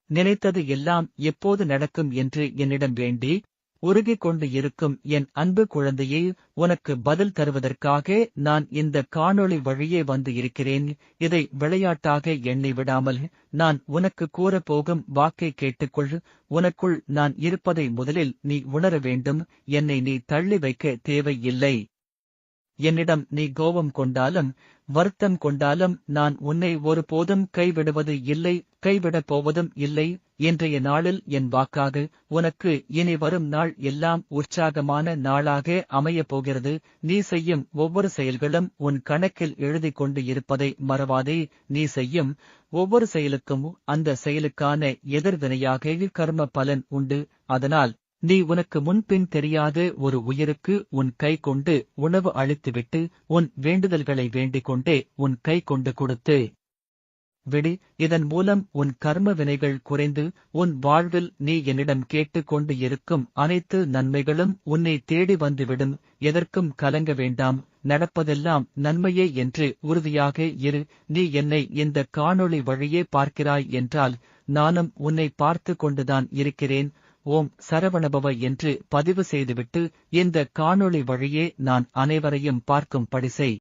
நினைத்தது எல்லாம் எப்போது நடக்கும் என்று என்னிடம் வேண்டி உருகிக் கொண்டு இருக்கும் என் அன்பு குழந்தையே, உனக்கு பதில் தருவதற்காக நான் இந்த காணொளி வழியே வந்து இருக்கிறேன். இதை விளையாட்டாக எண்ணி விடாமல் நான் உனக்கு கூறப்போகும் வாக்கை கேட்டுக்கொள். உனக்குள் நான் இருப்பதை முதலில் நீ உணர வேண்டும். என்னை நீ தள்ளி வைக்க தேவையில்லை. என்னிடம் நீ கோபம் கொண்டாலும் வருத்தம் கொண்டாலும் நான் உன்னை ஒருபோதும் கைவிடுவது இல்லை, கைவிடப் போவதும் இல்லை. இன்றைய நாளில் என் வாக்காக உனக்கு இனி வரும் நாள் எல்லாம் உற்சாகமான நாளாக அமையப் போகிறது. நீ செய்யும் ஒவ்வொரு செயல்களும் உன் கணக்கில் எழுதிக் கொண்டு இருப்பதை மறவாதே. நீ செய்யும் ஒவ்வொரு செயலுக்கும் அந்த செயலுக்கான எதிர்வினையாக கர்ம பலன் உண்டு. அதனால் நீ உனக்கு முன்பின் தெரியாத ஒரு உயிருக்கு உன் கை கொண்டு உணவு அளித்துவிட்டு உன் வேண்டுதல்களை வேண்டிக் கொண்டே உன் கை கொண்டு கொடுத்து விடு. இதன் மூலம் உன் கர்ம வினைகள் குறைந்து உன் வாழ்வில் நீ என்னிடம் கேட்டுக் கொண்டு இருக்கும் அனைத்து நன்மைகளும் உன்னை தேடி வந்துவிடும். எதற்கும் கலங்க வேண்டாம். நடப்பதெல்லாம் நன்மையே என்று உறுதியாக இரு. நீ என்னை இந்த காணொளி வழியே பார்க்கிறாய் என்றால் நானும் உன்னை பார்த்து கொண்டுதான் இருக்கிறேன். ஓம் சரவணபவ என்று பதிவு செய்துவிட்டு இந்த காணொளி வழியே நான் அனைவரையும் பார்க்கும்படி செய்.